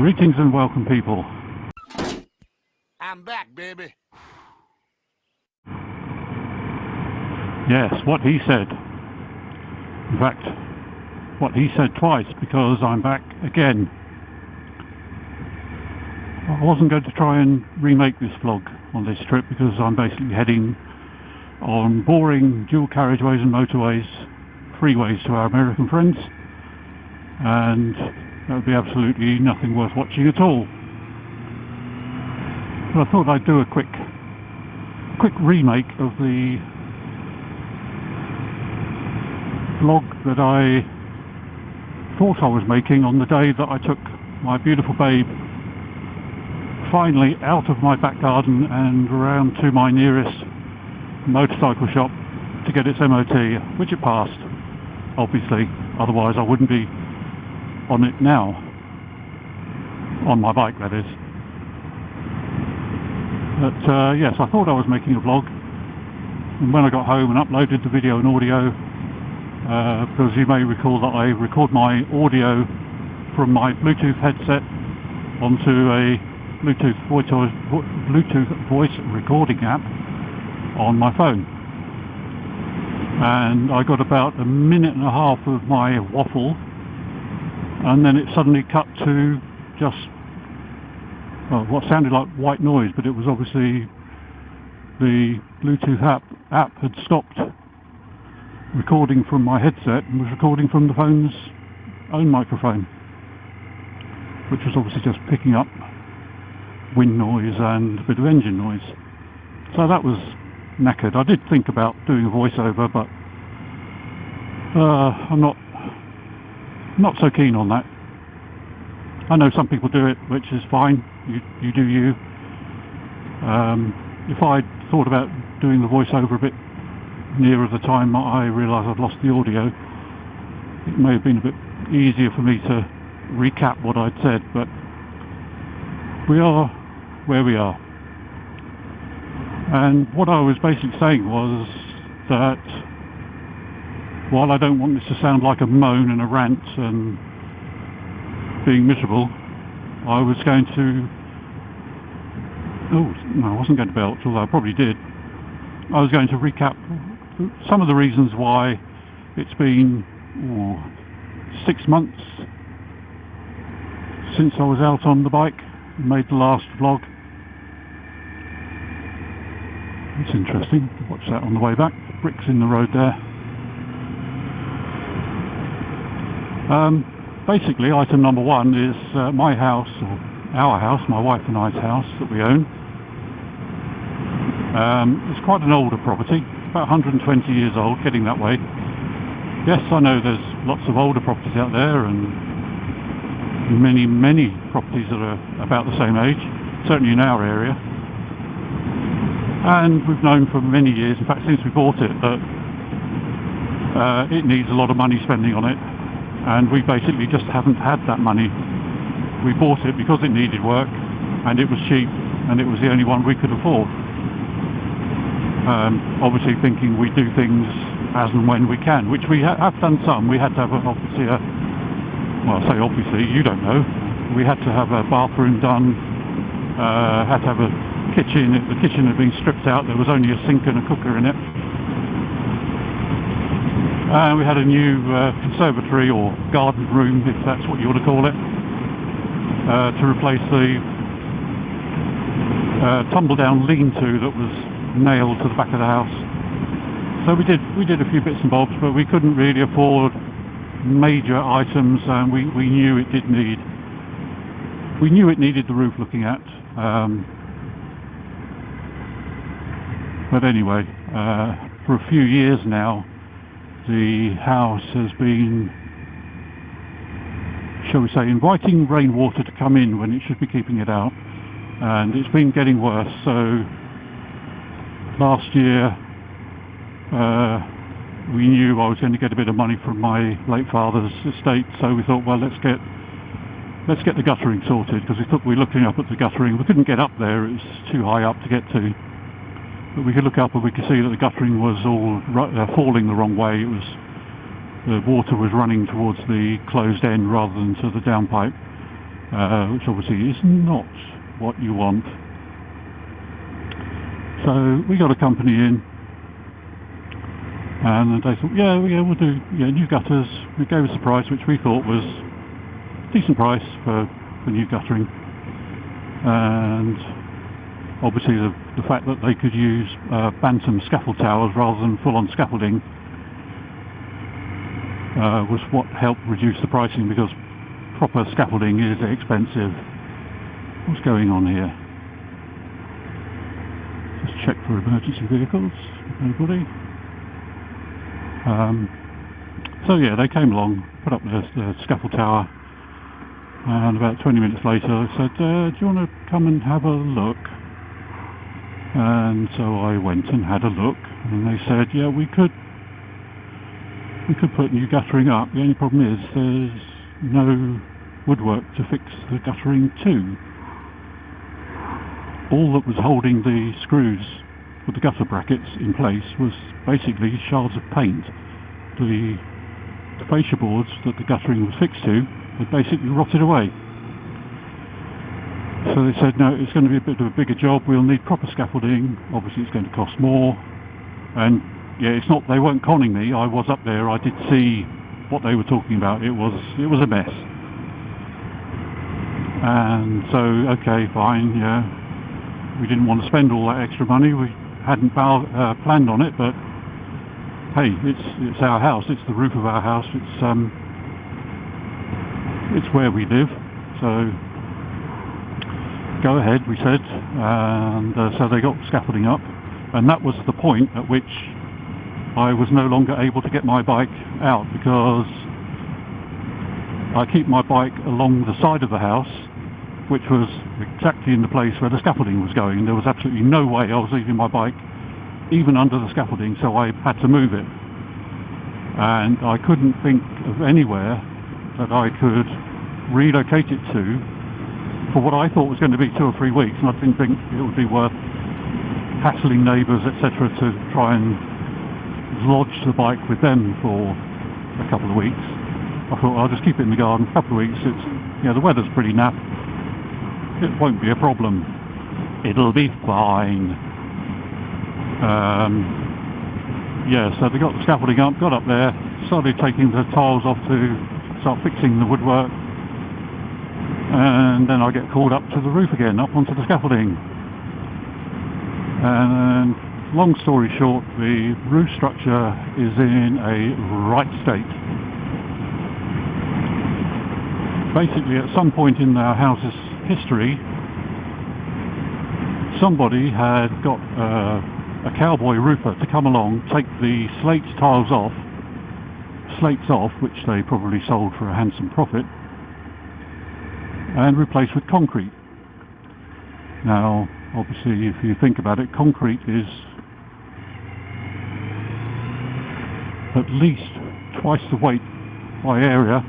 Greetings and welcome, people. I'm back, baby. Yes, what he said. In fact, what he said twice, because I'm back again. I wasn't going to try and remake this vlog on this trip because I'm basically heading on boring dual carriageways and motorways, freeways to our American friends, and that would be absolutely nothing worth watching at all. But I thought I'd do a quick remake of the vlog that I thought I was making on the day that I took my beautiful babe finally out of my back garden and around to my nearest motorcycle shop to get its MOT, which it passed, obviously, otherwise I wouldn't be on it now, on my bike that is. But yes, I thought I was making a vlog, and when I got home and uploaded the video and audio, because you may recall that I record my audio from my Bluetooth headset onto a Bluetooth voice recording app on my phone, and I got about a minute and a half of my waffle, and then it suddenly cut to just what sounded like white noise, but it was obviously the Bluetooth app had stopped recording from my headset and was recording from the phone's own microphone, which was obviously just picking up wind noise and a bit of engine noise. So that was knackered. I did think about doing a voiceover, but I'm not so keen on that. I know some people do it, which is fine. You do you. If I'd thought about doing the voiceover a bit nearer the time I realised I'd lost the audio, it may have been a bit easier for me to recap what I'd said, but we are where we are. And what I was basically saying was that while I don't want this to sound like a moan and a rant and being miserable, I was going to... Oh, no, I wasn't going to belch, although I probably did. I was going to recap some of the reasons why it's been 6 months since I was out on the bike and made the last vlog. It's interesting. Watch that on the way back. The bricks in the road there. Basically, item number one is my house, or our house, my wife and I's house that we own. It's quite an older property, about 120 years old, getting that way. Yes, I know there's lots of older properties out there, and many properties that are about the same age, certainly in our area. And we've known for many years, in fact since we bought it, that it needs a lot of money spending on it, and we basically just haven't had that money. We bought it because it needed work, and it was cheap, and it was the only one we could afford. Obviously thinking we do things as and when we can, which we have done some. We had to have obviously well, I say obviously, you don't know. We had to have a bathroom done, had to have a kitchen. The kitchen had been stripped out, there was only a sink and a cooker in it. We had a new conservatory or garden room, if that's what you want to call it, to replace the tumble-down lean-to that was nailed to the back of the house. So we did a few bits and bobs, but we couldn't really afford major items, and we knew it did need. We knew it needed the roof looking at. But anyway, for a few years now, the house has been, shall we say, inviting rainwater to come in when it should be keeping it out, and it's been getting worse. So last year we knew I was going to get a bit of money from my late father's estate, so we thought, well, let's get the guttering sorted, because we were looking up at the guttering. We couldn't get up there, it was too high up to get to, but we could look up and we could see that the guttering was all falling the wrong way. The water was running towards the closed end rather than to the downpipe, which obviously is not what you want. So we got a company in, and they thought, yeah, we'll do new gutters. They gave us a price which we thought was a decent price for new guttering, and obviously the fact that they could use bantam scaffold towers rather than full-on scaffolding was what helped reduce the pricing, because proper scaffolding is expensive. What's going on here? Just check for emergency vehicles. Nobody. So yeah, they came along, put up the scaffold tower, and about 20 minutes later they said, do you want to come and have a look? And so I went and had a look, and they said, yeah, we could put new guttering up. The only problem is there's no woodwork to fix the guttering to. All that was holding the screws with the gutter brackets in place was basically shards of paint. The fascia boards that the guttering was fixed to had basically rotted away. So they said, no, it's going to be a bit of a bigger job, we'll need proper scaffolding, obviously it's going to cost more. And yeah, it's not, they weren't conning me, I was up there, I did see what they were talking about, it was a mess. And so, okay, fine, yeah, we didn't want to spend all that extra money, we hadn't planned on it, but hey, it's our house, it's the roof of our house, it's where we live, so go ahead, we said, and so they got scaffolding up, and that was the point at which I was no longer able to get my bike out, because I keep my bike along the side of the house, which was exactly in the place where the scaffolding was going. There was absolutely no way I was leaving my bike even under the scaffolding, so I had to move it, and I couldn't think of anywhere that I could relocate it to for what I thought was going to be 2 or 3 weeks, and I didn't think it would be worth hassling neighbours, etc., to try and lodge the bike with them for a couple of weeks. I thought I'll just keep it in the garden for a couple of weeks. The weather's pretty naff. It won't be a problem. It'll be fine. So they got the scaffolding up, got up there, started taking the tiles off to start fixing the woodwork. And then I get called up to the roof again, up onto the scaffolding. And long story short, the roof structure is in a right state. Basically, at some point in our house's history, somebody had got a cowboy roofer to come along, take the slates off, which they probably sold for a handsome profit, and replaced with concrete. Now, obviously, if you think about it, concrete is at least twice the weight by area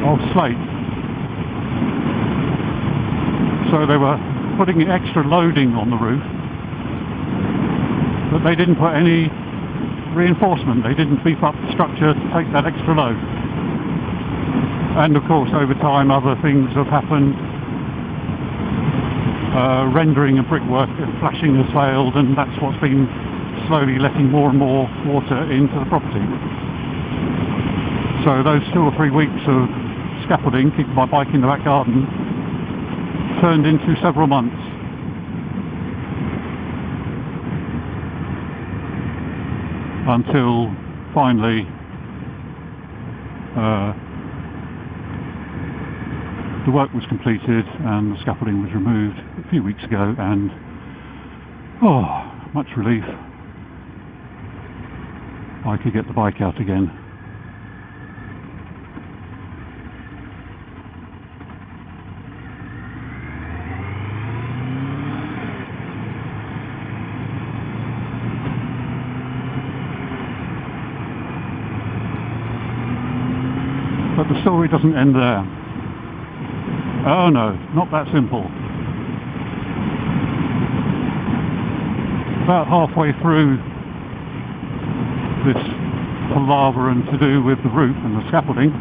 of slate. So they were putting extra loading on the roof, but they didn't put any reinforcement, they didn't beef up the structure to take that extra load. And of course, over time other things have happened. Rendering of brickwork and flashing has failed, and that's what's been slowly letting more and more water into the property. So those 2 or 3 weeks of scaffolding, keeping my bike in the back garden, turned into several months. Until finally the work was completed and the scaffolding was removed a few weeks ago, and much relief, I could get the bike out again. But the story doesn't end there. Oh no, not that simple. About halfway through this palaver and to do with the roof and the scaffolding.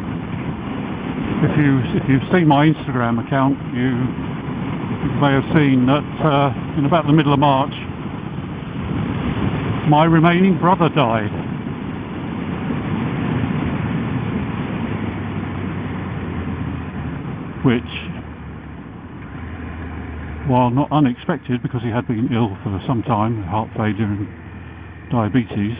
If you've seen my Instagram account, you may have seen that in about the middle of March, my remaining brother died. Which, while not unexpected because he had been ill for some time, heart failure and diabetes,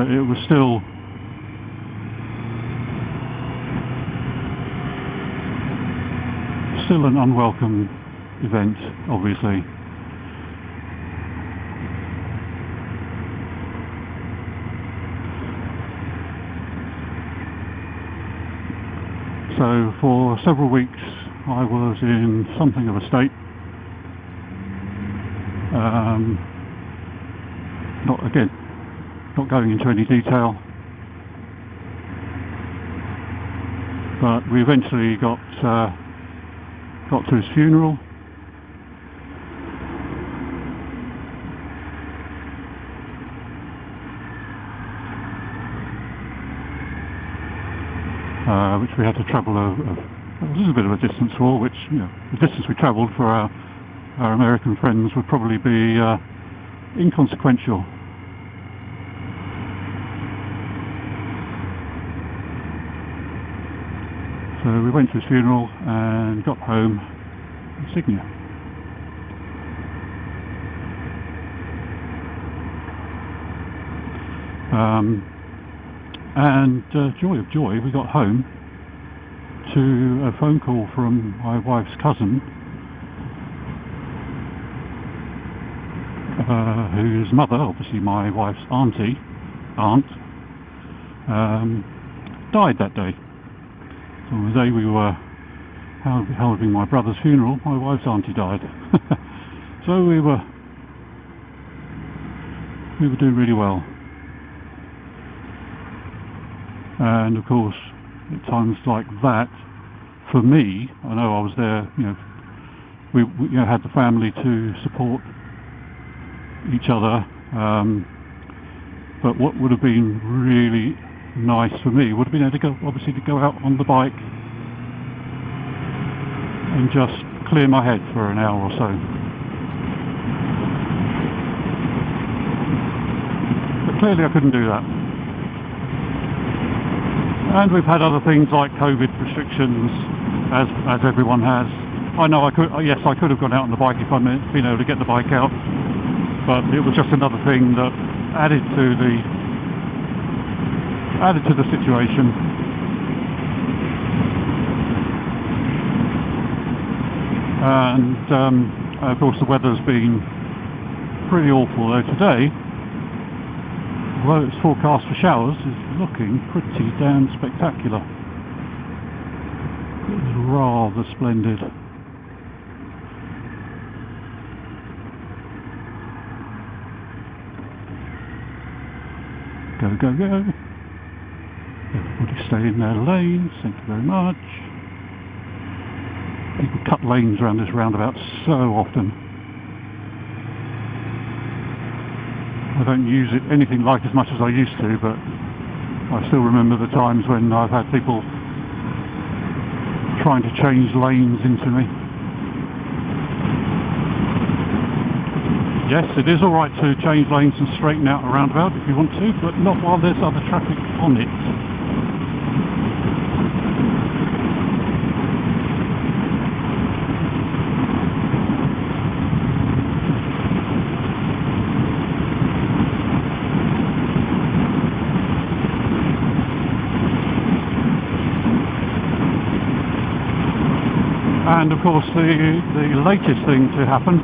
it was still an unwelcome event, obviously. So for several weeks I was in something of a state. Not going into any detail, but we eventually got to his funeral. Which we had to travel a little bit of a distance for, which, you know, the distance we travelled for our American friends would probably be inconsequential. So we went to his funeral and got home insignia. And joy of joy, we got home to a phone call from my wife's cousin, whose mother, obviously my wife's aunt, died that day. So the day we were holding my brother's funeral, my wife's auntie died. So we were doing really well. And of course, at times like that, for me, I know I was there, you know, we had the family to support each other, but what would have been really nice for me would have been able to go out on the bike and just clear my head for an hour or so. But clearly I couldn't do that. And we've had other things like COVID restrictions, as everyone has. I know I could have gone out on the bike if I'd been able to get the bike out, but it was just another thing that added to the situation. And of course the weather's been pretty awful, though today, although it's forecast for showers, is looking pretty damn spectacular. It's rather splendid. Go, go, go. Everybody stay in their lanes, thank you very much. People cut lanes around this roundabout so often. I don't use it anything like as much as I used to, but I still remember the times when I've had people trying to change lanes into me. Yes, it is alright to change lanes and straighten out a roundabout if you want to, but not while there's other traffic on it. And of course the latest thing to happen,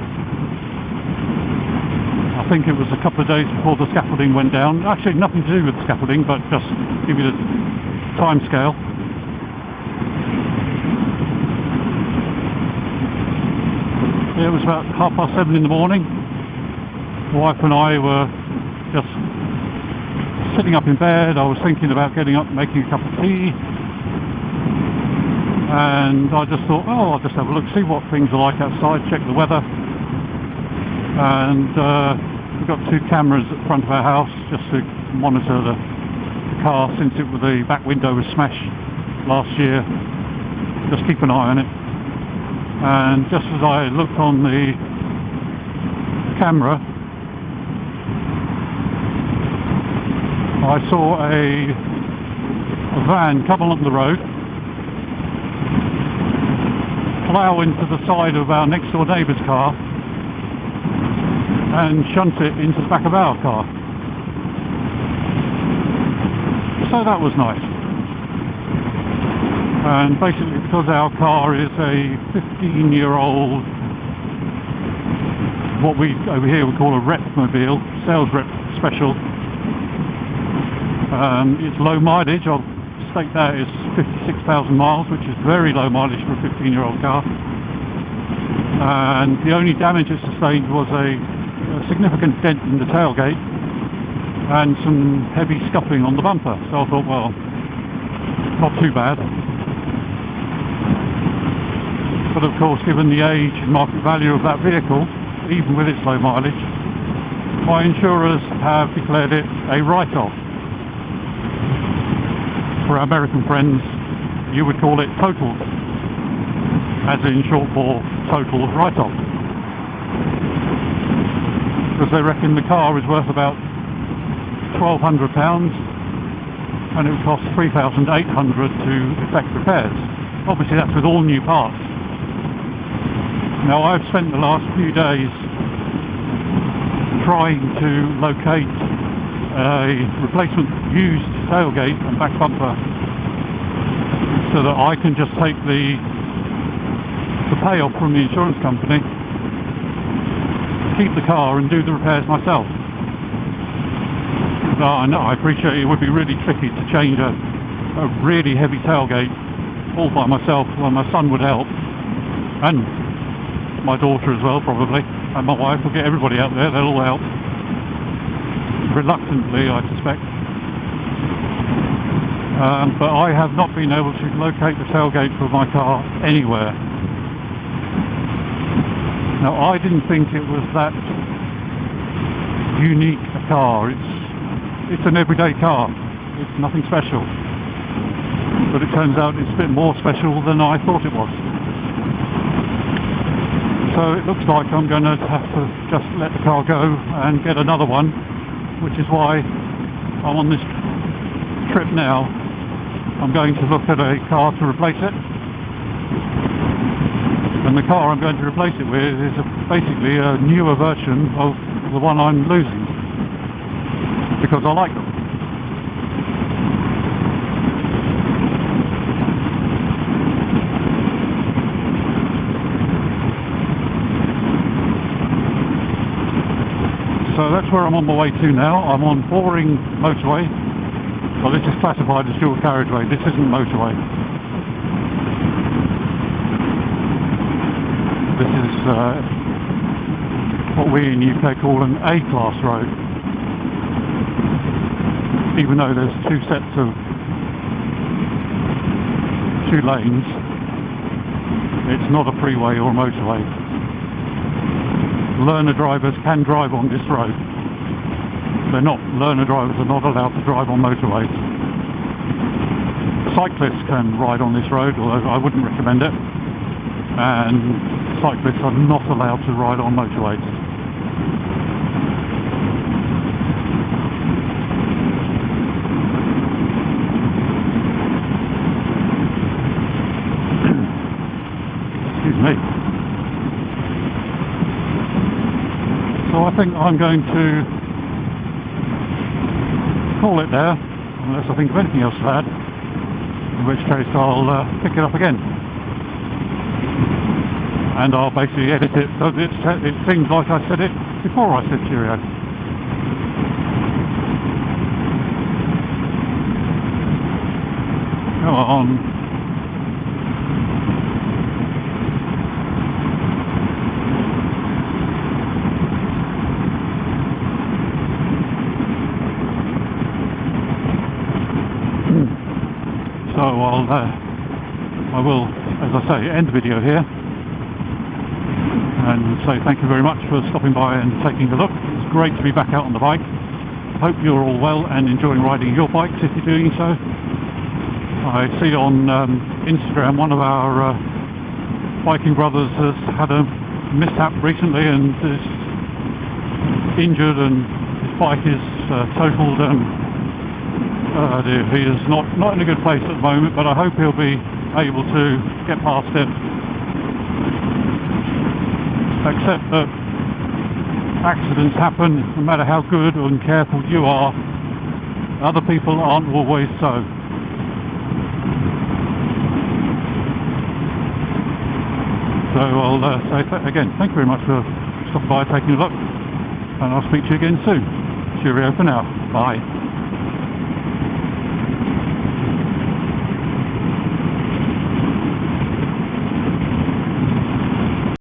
I think it was a couple of days before the scaffolding went down, actually nothing to do with the scaffolding, but just give you the time scale. It was about 7:30 in the morning. My wife and I were just sitting up in bed, I was thinking about getting up and making a cup of tea, and I just thought, oh, I'll just have a look, see what things are like outside, check the weather. And we've got 2 cameras at the front of our house just to monitor the car, since the back window was smashed last year. Just keep an eye on it. And just as I looked on the camera, I saw a van come along the road, plough into the side of our next door neighbour's car and shunt it into the back of our car. So that was nice. And basically, because our car is a 15-year-old, what we over here would call a rep-mobile, sales rep special, it's low mileage. I'll state that it's 56,000 miles, which is very low mileage for a 15-year-old car. And the only damage it sustained was a significant dent in the tailgate and some heavy scuffing on the bumper. So I thought, well, not too bad. But of course, given the age and market value of that vehicle, even with its low mileage, my insurers have declared it a write-off. For our American friends, you would call it total, as in short for total write-off. Because they reckon the car is worth about £1,200 and it would cost £3,800 to effect repairs. Obviously that's with all new parts. Now I've spent the last few days trying to locate a replacement used tailgate and back bumper so that I can just take the payoff from the insurance company, keep the car and do the repairs myself. I know, I appreciate it would be really tricky to change a really heavy tailgate all by myself. Well, my son would help, and my daughter as well probably, and my wife. Will get everybody out there, they'll all help. Reluctantly, I suspect. But I have not been able to locate the tailgate for my car anywhere. Now, I didn't think it was that unique a car. It's an everyday car. It's nothing special. But it turns out it's a bit more special than I thought it was. So it looks like I'm going to have to just let the car go and get another one, which is why I'm on this trip now. I'm going to look at a car to replace it. And the car I'm going to replace it with is basically a newer version of the one I'm losing, because I like them. So that's where I'm on my way to now. I'm on Boring motorway. Well, this is classified as dual carriageway. This isn't motorway. This is what we in the UK call an A-class road. Even though there's 2 sets of 2 lanes, it's not a freeway or a motorway. Learner drivers can drive on this road. Learner drivers are not allowed to drive on motorways. Cyclists can ride on this road, although I wouldn't recommend it. And cyclists are not allowed to ride on motorways. Excuse me. So I think I'm going to call it there, unless I think of anything else to add, in which case I'll pick it up again. And I'll basically edit it so that it seems like I said it before I said cheerio. Come on. So I will, as I say, end the video here and say thank you very much for stopping by and taking a look. It's great to be back out on the bike. Hope you're all well and enjoying riding your bikes if you're doing so. I see on Instagram one of our biking brothers has had a mishap recently and is injured, and his bike is totaled, and dear, he is not in a good place at the moment, but I hope he'll be able to get past it. Except that accidents happen, no matter how good and careful you are, other people aren't always so. So I'll say again, thank you very much for stopping by, taking a look, and I'll speak to you again soon. Cheerio for now. Bye.